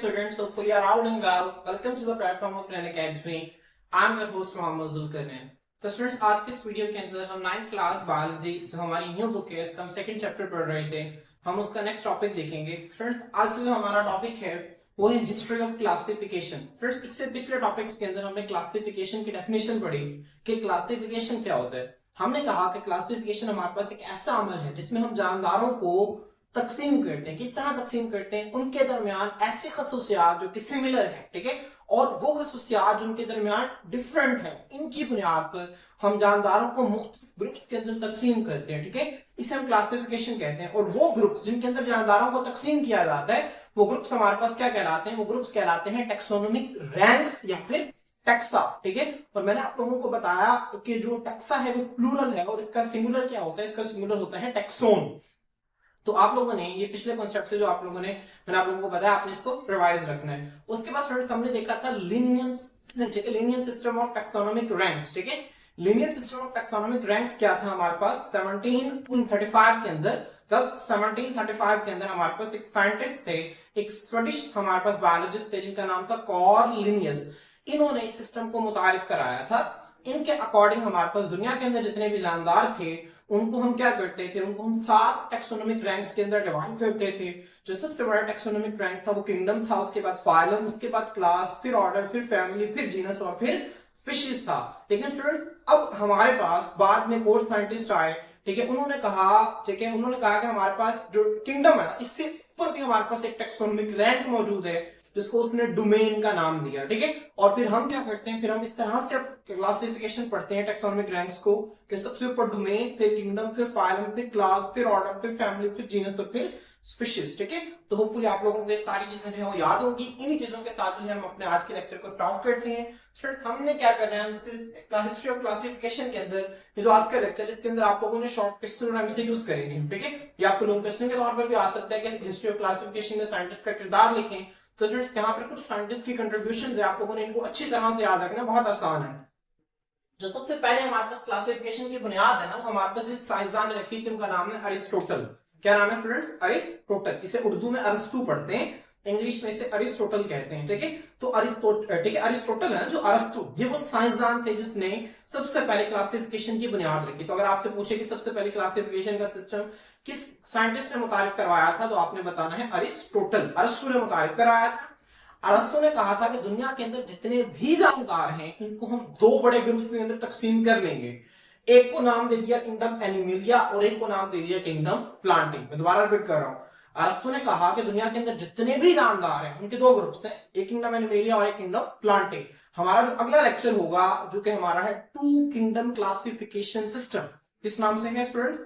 students, hopefully you are all doing well. Welcome to the platform of Learn Academy. I'm your host Mohammad Zulqarnain. तो students, आज के इस video के अंदर हम 9th क्लास बायोलॉजी जो हमारी न्यू बुक है इसका हम सेकंड चैप्टर पढ़ रहे थे, हम उसका नेक्स्ट टॉपिक देखेंगे। स्टूडेंट्स, आज का जो हमारा टॉपिक है वो है हिस्ट्री ऑफ क्लासिफिकेशन। फ्रेंड्स, इससे पिछले टॉपिक्स के अंदर हमने क्लासिफिकेशन की डेफिनेशन पढ़ी कि क्लासिफिकेशन क्या होता है। हमने कहा कि क्लासिफिकेशन हमारे पास एक ऐसा अमल है जिसमें हम जानदारों को तकसीम करते हैं। किस तरह तकसीम करते हैं? उनके दरमियान ऐसी खसूसियात जो कि सिमिलर है, ठीक है, और वो खसूसियात जो उनके दरमियान डिफरेंट है, इनकी बुनियाद पर हम जानदारों को मुख्तलिफ ग्रुप्स के अंदर तकसीम करते हैं, ठीक है। इसे हम क्लासिफिकेशन कहते हैं। और वो ग्रुप्स जिनके अंदर जानदारों को तकसीम किया जाता है वो ग्रुप्स हमारे पास क्या कहलाते हैं? वो ग्रुप्स कहलाते हैं टेक्सोनोमिक रैंक्स या फिर टैक्सा, ठीक है। और मैंने आप लोगों को बताया कि जो टैक्सा है वो प्लूरल है और इसका सिंगुलर क्या होता है? इसका सिंगुलर होता है टैक्सोन। तो आप लोगों ने ये पिछले कॉन्सेप्ट से जो आप लोगों ने मैंने आप लोगों को बताया, आपने इसको रिवाइज रखना है। उसके बाद स्टूडेंट्स हमने देखा था Linnean system of taxonomic ranks, ठीक है। Linnean system of taxonomic ranks क्या था हमारे पास 1735 के अंदर? तब 1735 के अंदर हमारे पास एक साइंटिस्ट थे, एक स्वीडिश हमारे पास बायोलॉजिस्ट थे जिनका नाम था कार्ल लिनियस। इन्होंने इस सिस्टम को मुतारिफ कराया था। इनके अकॉर्डिंग हमारे पास दुनिया के अंदर जितने भी जानदार थे उनको हम क्या करते थे? उनको हम 7 टैक्सोनोमिक रैंक्स के अंदर डिवाइड करते थे। जो सबसे बड़ा टैक्सोनोमिक रैंक था वो किंगडम था, उसके बाद फाइलम, उसके बाद क्लास, फिर ऑर्डर, फिर फैमिली, फिर जीनस और फिर स्पीशीज था। लेकिन स्टूडेंट्स, अब हमारे पास बाद में कोर साइंटिस्ट आए, ठीक है, उन्होंने कहा कि हमारे पास जो किंगडम है ना, इससे ऊपर भी हमारे पास एक टैक्सोनोमिक रैंक मौजूद है जिसको उसने डोमेन का नाम दिया, ठीक है। और फिर हम क्या करते हैं? फिर हम इस तरह से अब क्लासिफिकेशन पढ़ते हैं टैक्सोनोमिक रैंक्स को कि सबसे ऊपर डोमेन, फिर किंगडम, फिर फाइलम, फिर क्लास, फिर ऑर्डर, फिर फैमिली, फिर जीनस और फिर स्पीशीज, ठीक है। तो होपफुली आप लोगों को ये सारी चीजें जो है वो याद होगी। इन्हीं चीजों के साथ ही हम अपने आज के लेक्चर को स्टार्ट करते हैं। स्टूडेंट, हमने क्या करना है हिस्ट्री ऑफ क्लासिफिकेशन के अंदर, ये जो आज का लेक्चर इसके अंदर आप लोगों ने शॉर्ट क्वेश्चन और एमसीक्यूज करेंगे, ठीक है। ये आपको लॉन्ग क्वेश्चन के तौर पर भी आ सकता है कि हिस्ट्री ऑफ क्लासिफिकेशन में साइंटिस्ट का किरदार लिखें। तो स्टूडेंट्स, यहाँ पर कुछ साइंटिस्ट की कंट्रीब्यूशंस है, आप लोगों ने इनको अच्छी तरह से याद रखना, बहुत आसान है। जो सबसे पहले हमारे पास क्लासिफिकेशन की बुनियाद है ना, हमारे पास जिस साइंसदान ने रखी थी उनका नाम है अरिस्टोटल। क्या नाम है स्टूडेंट्स? अरिस्टोटल। इसे उर्दू में अरस्तु पढ़ते हैं, इंग्लिश में इसे अरिस्टोटल कहते हैं, ठीक है। तो अरिस्टोटल है ना जो अरस्तु, ये वो साइंसदान थे जिसने सबसे पहले क्लासिफिकेशन की बुनियाद रखी। तो अगर आपसे पूछे कि सबसे पहले क्लासिफिकेशन का सिस्टम किस साइंटिस्ट ने मुतारिफ करवाया था, तो आपने बताना है अरिस्टोटल, अरस्तु ने मुतारिफ करवाया था। अरस्तु ने कहा था कि दुनिया के अंदर जितने भी जानदार हैं इनको हम 2 बड़े ग्रुप के अंदर तकसीम कर लेंगे। एक को नाम दे दिया किंगडम एनिमेलिया और एक को नाम दे दिया किंगडम प्लांटिंग। मैं दोबारा रिपीट कर रहा हूं। अरस्तु ने कहा कि दुनिया के अंदर जितने भी जानदार हैं उनके 2 ग्रुप्स हैं, एक किंगडम एनिमेलिया और एक किंगडम प्लांटिंग। हमारा जो अगला लेक्चर होगा जो कि हमारा है 2 किंगडम क्लासिफिकेशन सिस्टम, किस नाम से है स्टूडेंट?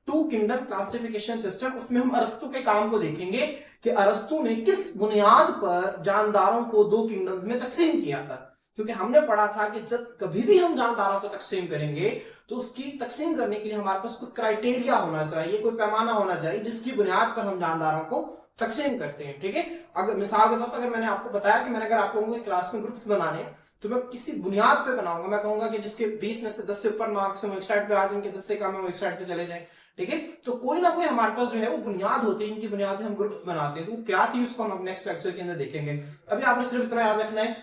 2 kingdom classification system. उसमें हम अरस्तु के काम को देखेंगे कि अरस्तु ने किस बुनियाद पर जानदारों को 2 किंगडम्स में तकसीम किया था। क्योंकि हमने पढ़ा था कि जब कभी भी हम जानदारों को तकसीम करेंगे तो उसकी तकसीम करने के लिए हमारे पास कोई क्राइटेरिया होना चाहिए, कोई पैमाना होना चाहिए जिसकी बुनियाद पर हम जानदारों को तकसीम करते हैं, ठीक है। अगर मिसाल के तौर पर अगर मैंने आपको बताया कि मैंने अगर आप लोगों को क्लास में ग्रुप्स बनाने तो मैं किसी बुनियाद पे बनाऊंगा। मैं कहूंगा कि जिसके 20 में से 10 से ऊपर मार्क्स हैं वो एक साइड पे आ जाए, 10 से कम है वो एक साइड पे चले जाए, ठीक है। तो कोई ना कोई हमारे पास जो है वो बुनियाद होती है, इनकी बुनियाद पे हम ग्रुप्स बनाते हैं। तो क्या थी उसको हम नेक्स्ट लेक्चर के अंदर देखेंगे। अभी आपने सिर्फ इतना याद रखना है,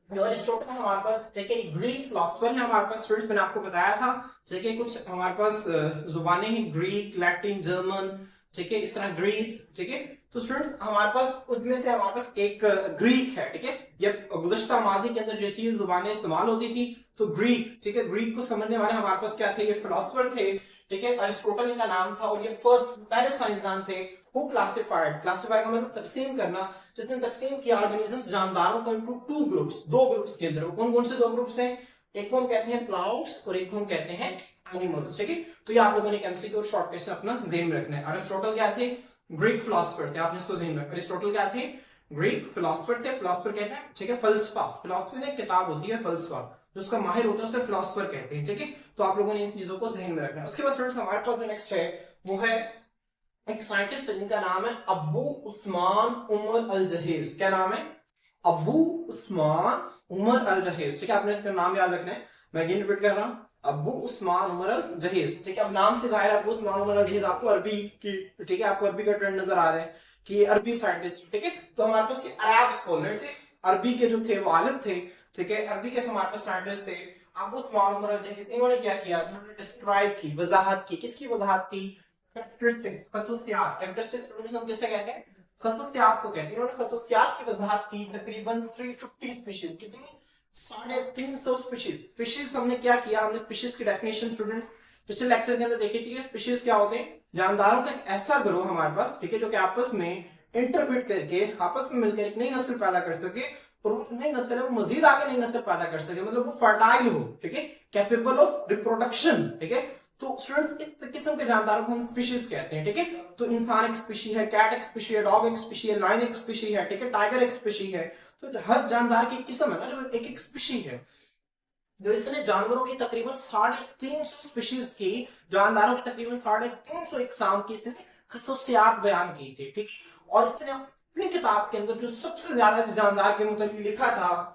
जो अरिस्टोटल हमारे पास, ठीक है, ग्रीक फिलोसोफर है हमारे पास। स्टूडेंट्स, मैंने आपको बताया था, ठीक है, कुछ हमारे पास जुबानें हैं, ग्रीक, लैटिन, जर्मन, ठीक है, इस तरह ग्रीस, ठीक है। तो स्टूडेंट्स, हमारे पास उसमें से हमारे पास एक ग्रीक है, ठीक है। ये गुज़श्ता माजी के अंदर जो थी जुबानें इस्तेमाल होती थी, तो ग्रीक, ठीक है, ग्रीक को समझने वाले हमारे पास क्या थे? ये फिलोसोफर थे, ठीक है। अरिस्टोटल इनका नाम था और ये पहले साइंसदान थे हु क्लासिफाइड का मतलब तकसीम करना, जिसने तकसीम किया ऑर्गेनिजम्स, जानदारों को इनटू 2 ग्रुप्स, 2 ग्रुप्स के अंदर। कौन कौन से 2 ग्रुप्स हैं? एक को हम कहते हैं प्लांट्स और एक को हम कहते हैं एनिमल्स, ठीक है। तो ये आप लोगों ने एमसीक्यू और शॉर्ट क्वेश्चन अपना ज़हन में रखना है। अरिस्टोटल क्या थे? ग्रीक फिलोसोफर थे, आपने इसको ज़हन में रखना। अरिस्टोटल क्या थे? ग्रीक फिलोसोफर थे। फिलोसोफर कहते हैं, ठीक है, फलसफा। फिलोसफी में एक किताब होती है फलसफा, जो उसका माहिर होता है उसे फिलोसोफर कहते हैं, ठीक है। तो आप लोगों ने इन चीजों को ज़हन में रखना है। उसके बाद स्टूडेंट्स, हमारे पास जो नेक्स्ट है वो है एक साइंटिस्ट जिनका नाम है अबू उस्मान उमर अल जहेज। क्या नाम है? अबू उस्मान उमर अल जहेज, ठीक है। आपने इसका नाम याद रखना है। मैं अगेन रिपीट कर रहा हूं, अबू उस्मान उमर अल जहीज, ठीक है। अब नाम से जाहिर है अबू उस्मान उमर अल जहीज आपको अरबी की, ठीक है, आपको अरबी का ट्रेंड नजर आ रहा है कि ये अरबी साइंटिस्ट, ठीक है। तो हमारे पास ये अरब स्कॉलर थे, अरबी के जो थे वो आलिम थे, ठीक है। अरबी के हमारे पास साइंटिस्ट थे अबू उस्मान उमर अल जहीज। इन्होंने क्या किया, इन्होंने डिस्क्राइब की, वजाहत की, किसकी वजाहत की, कैरेक्टरिस्टिक्स, खसूसियात। कैरेक्टरिस्टिक्स हम किसे कहते हैं, खसूसियात को कहते हैं। इन्होंने खसूसियात की वजाहत की तकरीबन 350 स्पीशीज, कितनी, 350 स्पीशीज। स्पीशीज हमने क्या किया, हमने स्पीशीज की डेफिनेशन स्टूडेंट पिछले लेक्चर के अंदर देखी थी। स्पीशीज क्या होते हैं, जानदारों का एक ऐसा ग्रोह हमारे पास, ठीक है, जो कि आपस में इंटरब्रीड करके, आपस में मिलकर एक नई नस्ल पैदा कर सके, और वो नई नस्ल है वो मजीद आगे नई नस्ल पैदा कर सके, मतलब वो फर्टाइल हो, ठीक है, कैपेबल ऑफ रिप्रोडक्शन, ठीक है। तो स्टूडेंट्स इस किस्म के जानदारों को हम स्पीशीज कहते हैं, ठीक है। तो इंसान एक स्पीशी है, कैट एक स्पीशी है, डॉग एक स्पीशी है, लायन एक स्पीशी है, ठीक है, टाइगर एक स्पीशी है। तो हर जानदार की किस्म है ना, जो एक एक स्पीशी है। जो इसने जानवरों की तकरीबन 350 स्पीशीज की, जानदारों की तकरीबन 350 इकसाम की इसने खसूसियात बयान की थी, ठीक। और इसने अपनी किताब के अंदर जो सबसे ज्यादा जानदार के मुताबिक लिखा था,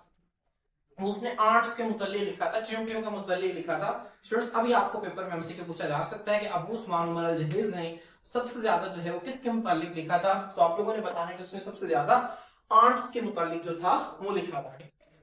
उसने आर्ट्स के मुतालिक लिखा था, चींटियों का मुतालिक लिखा था। स्टूडेंट्स अभी आपको पेपर में एमसीक्यू पूछा जा सकता है कि अबू उस्मान उमर अल जहीज ने सबसे ज्यादा जो है वो किसके मुतालिक लिखा था, तो आप लोगों ने बताना है कि उसने सबसे ज्यादा आर्ट्स के मुतालिक जो था वो लिखा था।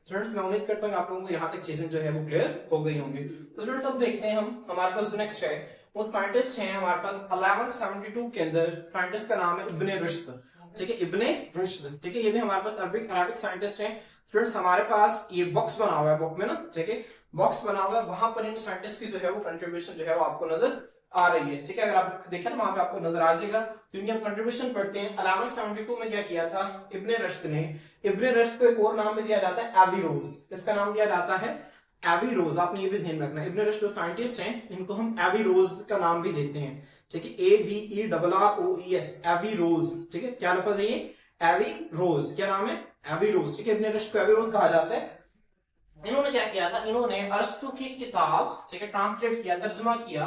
स्टूडेंट्स मैं उम्मीद करता हूँ आप लोगों को यहाँ तक चीजें जो है वो क्लियर हो गई होंगी। तो स्टूडेंट्स अब देखते हैं हम, हमारे पास नेक्स्ट है वो साइंटिस्ट है हमारे पास 1172 के अंदर, साइंटिस्ट का नाम है इब्ने रुश्द, ठीक है, इब्ने रुश्द, ठीक है। ये भी हमारे पास अरबिक साइंटिस्ट है। स्टूडेंट्स हमारे पास ये बॉक्स बना हुआ है, बुक में ना, ठीक है, बॉक्स बना हुआ है, वहां पर इन साइंटिस्ट की जो है वो कंट्रीब्यूशन जो है वो आपको नजर आ रही है, ठीक है। अगर आप देखें ना वहां पे आपको नजर आ जाएगा, क्योंकि हम कंट्रीब्यूशन पढ़ते हैं। 1172 में क्या किया था इब्ने रुश्द ने, इब्ने रुश्द को एक और नाम भी दिया जाता है एविरोज, इसका नाम दिया जाता है एविरोज, आपने ये भी ध्यान रखना है। इब्ने रुश्द जो साइंटिस्ट हैं इनको हम एविरोज का नाम भी देते हैं, ठीक है, AVERROES, एविरोज, ठीक है। क्या लफ्ज है ये, एविरोज, क्या नाम है, एविरोज, ठीक है। इब्ने रुश्द को एविरोज कहा जाता है। इन्होंने क्या किया था, इन्होंने अरस्तु की किताब, ठीक है, ट्रांसलेट किया, तर्जुमा किया,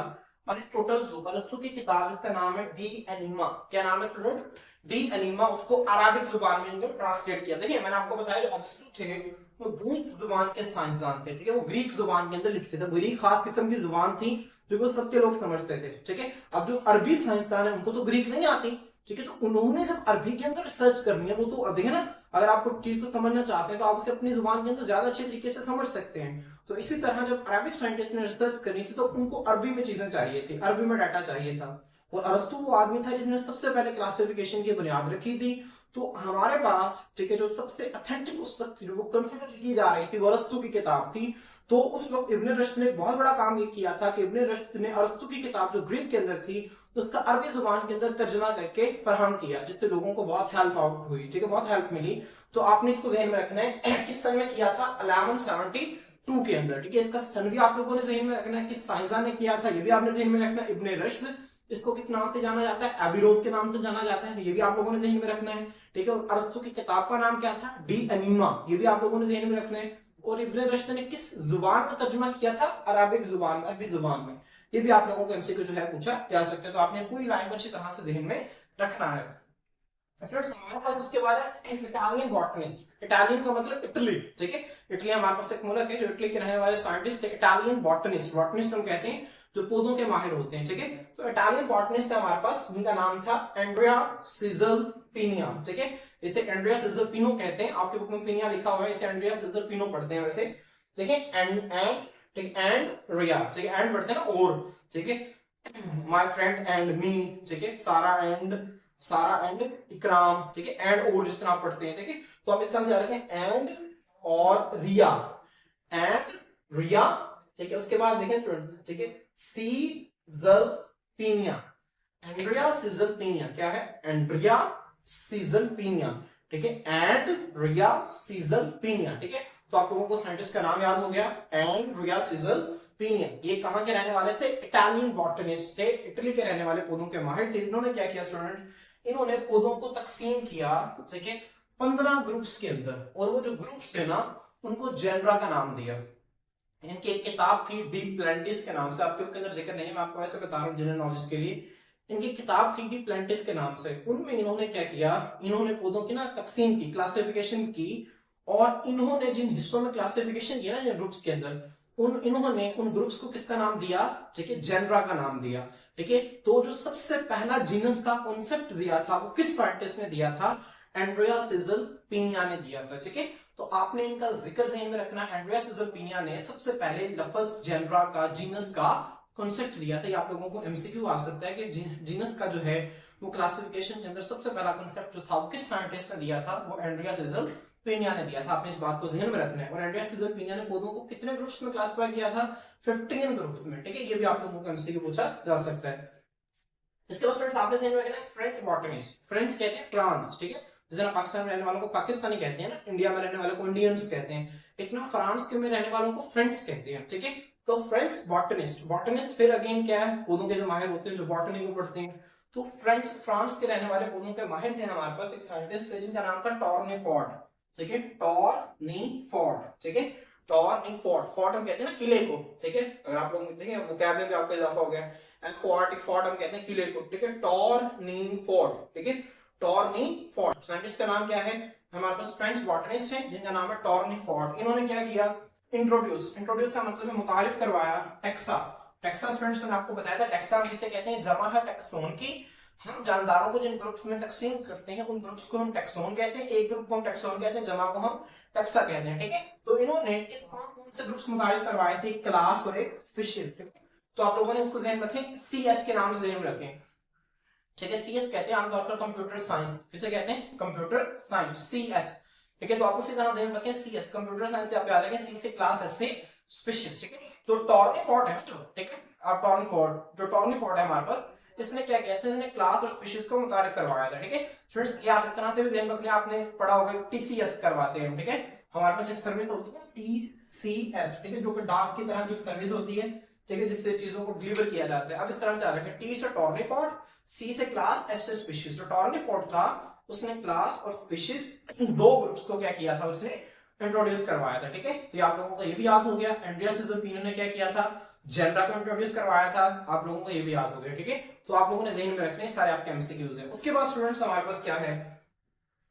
अरिस्टोटल जो अरस्तु की किताब, इसका नाम है डी एनिमा, क्या नाम है स्टूडेंट, डी एनिमा, उसको अरबिक जुबान में इन्होंने ट्रांसलेट किया। देखिए मैंने आपको बताया जो अरस्तु थे वो ग्रीक जुबान के साइंसदान थे, ठीक है, वो ग्रीक जुबान के अंदर लिखते थे, ग्रीक खास किस्म की जुबान थी जो वो सबके लोग समझते थे, ठीक है। अब जो अरबी साइंसदान है उनको तो ग्रीक नहीं आती, ठीक है, तो उन्होंने जब अरबी के अंदर रिसर्च करनी है, वो तो अब देखे ना, अगर आपको चीज को समझना चाहते हैं तो आप उसे अपनी जुबान के अंदर ज्यादा अच्छे तरीके से समझ सकते हैं। तो इसी तरह जब अरबिक साइंटिस्ट ने रिसर्च करनी थी तो उनको अरबी में चीजें चाहिए थी, अरबी में डाटा चाहिए था। और अरस्तु वो आदमी था जिसने सबसे पहले क्लासिफिकेशन की बुनियाद रखी थी। तो हमारे पास, ठीक है, जो सबसे ऑथेंटिक उस वक्त वो कंसिडर की जा रही थी वो अरस्तु की किताब थी। तो उस वक्त इब्ने रुश्द ने बहुत बड़ा काम ये किया था कि इब्ने रुश्द ने अरस्तु की किताब जो ग्रीक के अंदर थी तो उसका अरबी जुबान के अंदर तर्जुमा करके फरहम किया, जिससे लोगों को बहुत हेल्प आउट हुई, ठीक है, बहुत हेल्प मिली। तो आपने इसको ज़हन में रखना है, किस सन में किया था, 1172 के अंदर, ठीक है। इसका सन भी आप लोगों ने ज़हन में रखना है, किस साइंसदान ने किया था ये भी आपने ज़हन में रखना है, इब्ने रुश्द। इसको किस नाम से जाना जाता है, एविरोज के नाम से जाना जाता है, ये भी आप लोगों ने ज़हन में रखना है, ठीक है। अरस्तु की किताब का नाम क्या था, डी एनिमा, ये भी आप लोगों ने ज़हन में रखना है। और इब्ने रुश्द ने किस जुबान में तर्जुमा किया था, अरबिक जुबान में, अरबी जुबान में। ये भी आप लोगों को एमसीक्यू जो है पूछा जा सकता है, तो आपने पूरी लाइन को अच्छी तरह से ज़हन में रखना है। हमारे पास उसके बाद है इटालियन बॉटनिस्ट, इटालियन का मतलब इटली, ठीक है, इटली हमारे पास एक मुल्क है जो इटली के रहने वाले साइंटिस्ट है, इटालियन बॉटनिस्ट, बॉटनिस्ट हम कहते हैं जो पौधों के माहिर होते हैं, ठीक है। तो इटालियन बॉटनिस्ट है हमारे पास, जिनका नाम था एंड्रिया सीजल पिनिया, ठीक है, इसे एंड्रिया सीजल पिनो कहते हैं, आपके बुक में पिनिया लिखा हुआ है, इसे एंड्रिया सीजल पिनो पढ़ते हैं वैसे, ठीक है। एंड ठीक है, एंड रिया, ठीक है, एंड पढ़ते हैं ना, और, ठीक है, माय फ्रेंड एंड मी, ठीक है, सारा एंड इकराम, ठीक है, एंड और जिस तरह आप पढ़ते हैं, ठीक है। तो आप इस तरह से याद रखें, एंड और रिया, एंड रिया, ठीक है। उसके बाद देखें, ठीक है, सीजलपीनिया, एंड्रिया सीजलपीनिया, क्या है, एंड्रिया सीजलपीनिया, ठीक है, एंड्रिया सीजलपीनिया, ठीक है। तो आप लोगों को साइंटिस्ट का नाम याद हो गया, एंड्रिया सीजलपीनिया। ये कहां के रहने वाले थे, इटालियन बॉटनिस्ट थे, इटली के रहने वाले पौधों के माहिर थे। इन्होंने क्या किया स्टूडेंट, इन्होंने पौधों को तकसीम किया, ठीक है, 15 ग्रुप्स के अंदर, और वो जो ग्रुप्स थे ना उनको जेनरा का नाम दिया। इनकी एक किताब थी डी प्लेंटिस के नाम से, आपके उसके अंदर जिक्र नहीं है, मैं आपको ऐसे बता रहा हूँ जनरल नॉलेज के लिए। इनकी किताब थी डी प्लेंटिस के नाम से, उनमें इन्होंने क्या किया, इन्होंने पौधों की ना तकसीम की, क्लासिफिकेशन की, और इन्होंने जिन हिस्सों में क्लासिफिकेशन किया ना जिन ग्रुप्स के अंदर, इन्होंने उन ग्रुप्स को किसका नाम दिया, ठीक है, जेनरा का नाम दिया। ठीक है, तो जो सबसे पहला जीनस का कॉन्सेप्ट दिया था वो किस साइंटिस्ट ने दिया था, एंड्रिया सिजल पीनिया ने दिया था। ठीक है, तो आपने इनका जिक्र ज़हन में रखना, एंड्रिया सिजल पीनिया ने सबसे पहले लफ्ज जेनरा का, जीनस का कॉन्सेप्ट दिया था। ये आप लोगों को एमसीक्यू आ सकता है कि जीनस का जो है वो क्लासिफिकेशन के अंदर सबसे पहला कॉन्सेप्ट जो था वो किस साइंटिस्ट ने दिया था, वो एंड्रिया सिजल पीनिया ने दिया था। आपने इस बात को ज़हन में रखना है। और एंड्रिया सिजल पीनिया ने पौधों को कितने ग्रुप्स में क्लासिफाई किया था, 15 ग्रुप्स में। ठीक है, ये भी आप लोगों को एमसीक्यू पूछा जा सकता है। इसके बाद फ्रेंड्स आपने ध्यान रखना है फ्रेंच बॉटनिस्ट। फ्रेंच कहते हैं फ्रांस, ठीक है, जिस पाकिस्तान में रहने वालों को पाकिस्तानी कहते हैं ना, इंडिया में रहने वालों को इंडियंस कहते हैं, इतना फ्रांस के में रहने वालों को फ्रेंच कहते हैं। ठीक है, तो फ्रेंच बॉटनिस्ट, बॉटनिस्ट फिर अगेन क्या है, पौधों के जो माहिर होते हैं, जो बॉटनी को पढ़ते हैं। तो फ्रांस के रहने वाले पौधों के माहिर थे हमारे पास एक साइंटिस्ट थे जिनका नाम था टॉर्नीफोर्ड। ठीक है, टॉर्नीफोर्ड, ठीक है, टॉर्नीफोर्ड, फोर्ट हम कहते हैं ना किले को। ठीक है, अगर आप लोग देखें वोकैब में भी आपका इजाफा हो गया, फोर्ट फोर्ट हम कहते हैं किले को। ठीक है, टॉर्नीफोर्ड, ठीक है, टॉर्नीफोर्ड। साइंटिस्ट का नाम क्या है, हमारे पास फ्रेंच बॉटनिस्ट है जिनका नाम है टॉर्नीफोर्ड। इन्होंने क्या किया, इंट्रोड्यूस का मतलब है मुतारिफ करवाया टैक्सा। टैक्सा स्टूडेंट्स मैंने आपको बताया था, टैक्सा किसे कहते हैं, जमा है टैक्सोन की। हम जानदारों को जिन ग्रुप्स में तकसीम करते हैं उन ग्रुप्स को हम टैक्सोन कहते हैं, एक ग्रुप को हम टैक्सोन कहते हैं, जमा को हम टैक्सा कहते हैं। ठीक है, तो इन्होंने इस कौन से ग्रुप्स मुतारिफ करवाए थे, एक क्लास और एक स्पीशीज। तो आप लोगों ने इसको ध्यान रखें, सीएस के नाम से ध्यान रखें। ठीक है, सीएस कहते हैं आमतौर पर कंप्यूटर साइंस, किसे कहते हैं, कंप्यूटर साइंस, सीएस। ठीक है, तो आप उसी तरह ध्यान रखें, सीएस कंप्यूटर साइंस से आप याद रखें, सी से क्लास, एस से स्पीशीज। ठीक है, तो टॉर्नीफोर्ड है ना जो, ठीक है, आप टॉर्नीफोर्ड है हमारे पास, इसने क्या किया था, इसने क्लास और स्पीशीज को मुतारिफ करवाया था। ठीक है स्टूडेंट्स, ये आप इस तरह से भी ध्यान रखना, आपने पढ़ा होगा टीसीएस करवाते हैं। ठीक है, हमारे पास एक सर्विस होती है टीसीएस, ठीक है, जो कि डाक की तरह की सर्विस होती है। ठीक है, जिससे चीजों को डिलीवर किया जाता है। अब इस तरह से आ रखे, टी से टॉर्नीफोर्ड, सी से क्लास, एस से स्पीशीज। जो टॉर्नीफोर्ड था उसने क्लास और स्पीशीज दो ग्रुप्स को क्या किया था, उसने इंट्रोड्यूस करवाया था। ठीक है, तो आप लोगों को ये भी याद हो गया, एंड्रिया सिजल पीनिया ने क्या किया था, जेनरा को इंट्रोड्यूस करवाया था। आप लोगों को ये भी याद हो गया। ठीक है, तो आप लोगों ने ज़हन में रखने सारे आपके एमसीक्यूज है। उसके बाद स्टूडेंट्स हमारे पास क्या है,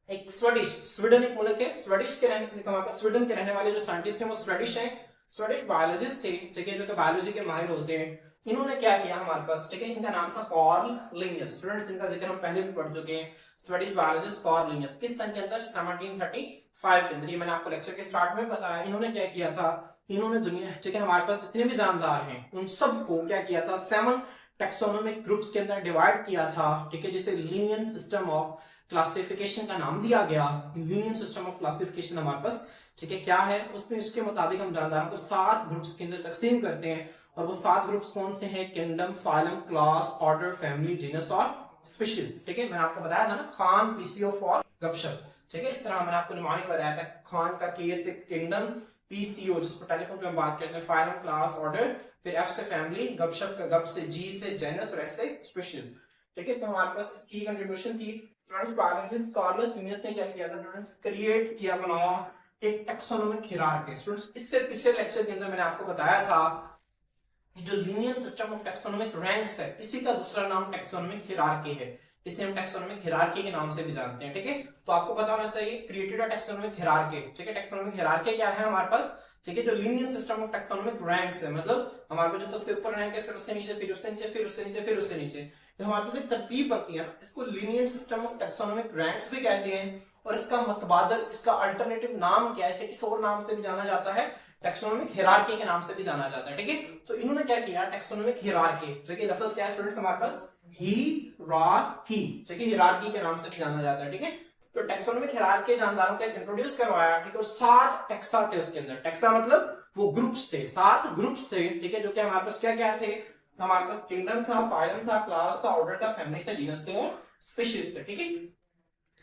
एक स्वीडन एक मुल्क है, स्वीडन के रहने वाले जो साइंटिस्ट हैं वो स्वीडिश बायोलॉजिस्ट थे। ठीक है, जो कि बायोलॉजी के माहिर होते हैं। इन्होंने क्या किया हमारे पास, ठीक है, इनका नाम था कार्ल लिनियस। स्टूडेंट्स इनका जिक्र हम पहले भी पढ़ चुके हैं, स्वीडिश बायोलॉजिस्ट कार्ल लिनियस। किस सन के अंदर, 1735 के अंदर। ये मैंने आपको लेक्चर के स्टार्ट में बताया। इन्होंने क्या किया था, इन्होंने दुनिया, ठीक है, हमारे पास जितने भी जानदार हैं उन सबको क्या किया था, 7 टैक्सोनॉमिक ग्रुप्स के अंदर डिवाइड किया था। ठीक है, जिसे लीनियन सिस्टम ऑफ क्लासिफिकेशन का नाम दिया गया। लीनियन सिस्टम ऑफ क्लासिफिकेशन हमारे पास, ठीक है, क्या है, उसमें इसके मुताबिक हम जानदारों को 7 ग्रुप्स के अंदर तकसीम करते हैं। और वो 7 ग्रुप्स कौन से हैं, kingdom, phylum, class, order, family, genus और स्पीशीज। ठीक है, मैंने आपको बताया था ना, खान, पीसीओ फॉर गपशप। ठीक है, इस तरह मैंने आपको निमानिक बताया था, खान का के से किंगडम, पीसीओ जिस पर टेलीफोन पे हम बात करते हैं, फाइलम, क्लास, ऑर्डर, फिर एफ से फैमिली, गपशप का गप से, जी से जेनस और एस से स्पीशीज। ठीक है, तो हमारे पास इसकी कंट्रीब्यूशन थी। फ्रेंच बायोलॉजिस्ट कार्ल लिनियस ने क्या किया था, क्रिएट किया, बनाया एक टैक्सोनॉमिक हियरार्की। स्टूडेंट्स, इससे पिछले लेक्चर के अंदर मैंने आपको बताया था कि जो Linnean system of taxonomic ranks है, इसी का दूसरा नाम टैक्सोनॉमिक हियरार्की है। इसे हम टैक्सोनॉमिक हियरार्की के नाम से भी जानते हैं। ठीक है, तो आपको पता होना चाहिए, क्रिएटेड अ टैक्सोनॉमिक हियरार्की। ठीक है, टैक्सोनॉमिक हियरार्की क्या है हमारे पास, ठीक है, जो Linnean system of taxonomic ranks है, मतलब हमारे पास जो सबसे ऊपर रैंक है, फिर उससे नीचे, फिर उससे नीचे, फिर उससे नीचे, फिर उससे नीचे, तो हमारे पास एक तरतीब बनती है, इसको Linnean system of taxonomic ranks भी कहते हैं। और इसका मतबादल, इसका अल्टरनेटिव नाम क्या है, इसे किसी और नाम से भी जाना जाता है, टैक्सोनॉमिक हियरार्की के नाम से भी जाना जाता है। ठीक है, तो इन्होंने क्या किया, टैक्सोनॉमिक हियरार्की, जो कि लफ्ज क्या है स्टूडेंट्स हमारे पास, हियरार्की, जो कि हियरार्की के नाम से भी जाना जाता है। ठीक है, तो टैक्सोनॉमिक हियरार्की जानदारों को इंट्रोड्यूस करवाया। ठीक है, 7 टैक्सा थे उसके अंदर। टैक्सा मतलब वो ग्रुप्स थे, 7 ग्रुप्स थे। ठीक है, जो कि हमारे पास क्या क्या थे, हमारे पास किंगडम था, फाइलम था, क्लास था, ऑर्डर था, फैमिली था, जीनस थे और स्पीशीज थे। ठीक है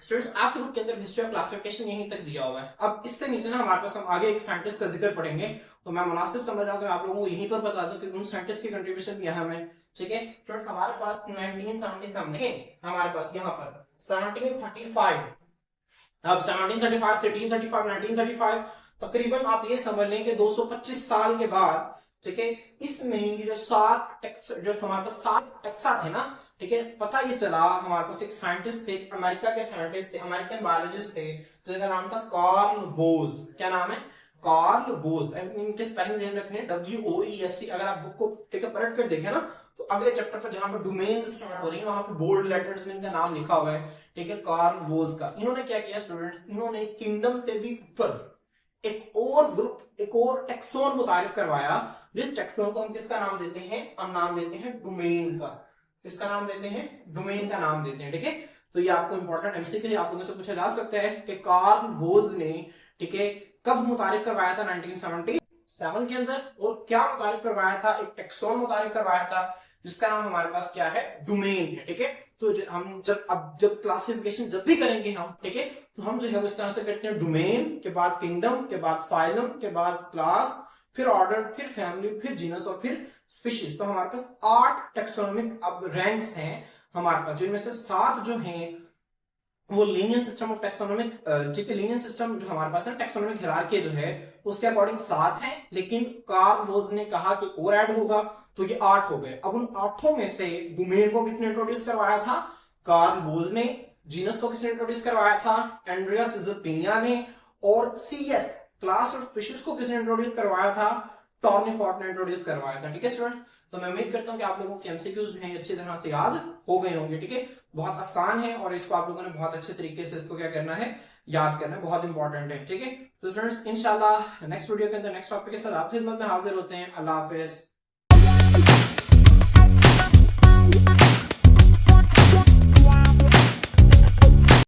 स्टूडेंट्स, आपकी बुक के अंदर हिस्ट्री ऑफ क्लासिफिकेशन यहीं तक दिया हुआ है। अब इससे नीचे ना हमारे पास हम आगे एक साइंटिस्ट का जिक्र पढ़ेंगे, तो मैं मुनासिब समझ रहा हूँ कि आप लोगों को यहीं पर बता दूं कि उन साइंटिस्ट की कंट्रीब्यूशन भी अहम है। ठीक है, तो हमारे पास 1970 हमारे पास यहाँ पर 1735, अब 1735 से 1835, 1935 तकरीबन आप ये समझ लें कि 225 साल के बाद, ठीक है, इसमें ये जो 7 टैक्स, जो हमारे पास 7 टैक्सा थे ना, ठीक है, पता ये चला हमारे पास एक साइंटिस्ट थे, अमेरिका के साइंटिस्ट थे, अमेरिकन बायोलॉजिस्ट थे, जिनका नाम था कार्ल वोज। क्या नाम है, कार्ल वोज, इनके स्पेलिंग ध्यान रखने, WOESC। अगर आप बुक को ठीक है पलट कर देखें ना, तो अगले चैप्टर पर जहां पर डोमेन स्टार्ट हो रही है वहां पर बोल्ड लेटर्स में इनका नाम लिखा हुआ है, ठीक है, कार्ल वोज का। इन्होंने क्या किया स्टूडेंट्स, इन्होंने किंगडम से भी ऊपर एक और ग्रुप, एक और टेक्सोन मुतारिफ करवाया, जिस टेक्सोन को हम किसका नाम देते हैं, हम नाम देते हैं डोमेन का। किसका नाम देते हैं, डोमेन का नाम देते हैं, ठीक है। तो ये आपको इंपॉर्टेंट एमसीक्यू आप लोगों से पूछा जा सकता है कि कार्ल वोज ने, ठीक है, कब मुतारिफ करवाया था 1977 के अंदर, और क्या मुतारिफ करवाया था, एक टेक्सोन मुतारिफ करवाया था जिसका नाम हमारे पास क्या है, डोमेन है, ठीक है। तो हम जब क्लासिफिकेशन जब भी करेंगे हम, ठीक है, तो हम जो है इस तरह से करते हैं, डोमेन के बाद किंगडम के बाद फाइलम के बाद क्लास, फिर ऑर्डर, फिर फैमिली, फिर जीनस और फिर स्पीशीज। तो हमारे पास 8 टेक्सोनोमिक अब रैंक्स हैं हमारे पास, जिनमें से 7 जो हैं वो लीनियर सिस्टम ऑफ टेक्सोनोमिक, ठीक है, लीनियर सिस्टम जो हमारे पास है टेक्सोनोमिक हिरार्की जो है उसके अकॉर्डिंग 7 है, लेकिन कार्ल वोज ने कहा कि और ऐड होगा तो ये 8 हो गए। अब उन 8 में से डोमेन को किसने इंट्रोड्यूस करवाया था, कार्ल वोज ने। जीनस को किसने इंट्रोड्यूस करवाया था, एंड्रिया सिजरपिनिया ने। और सीएस, क्लास और स्पीशीज को किसने इंट्रोड्यूस करवाया था, टॉर्नीफोर्ड ने इंट्रोड्यूस करवाया था, ठीक है स्टूडेंट्स। तो मैं उम्मीद करता हूं कि आप लोगों के एमसीक्यूज जो हैं अच्छी तरह से याद हो गए होंगे, ठीक है। बहुत आसान है और इसको आप लोगों ने बहुत अच्छे तरीके से इसको क्या करना है, याद करना है, बहुत इंपॉर्टेंट है, ठीक है। तो स्टूडेंट्स इंशाल्लाह नेक्स्ट वीडियो के अंदर नेक्स्ट टॉपिक के साथ आपकी खिदमत में हाजिर होते हैं। अल्लाह हाफिज।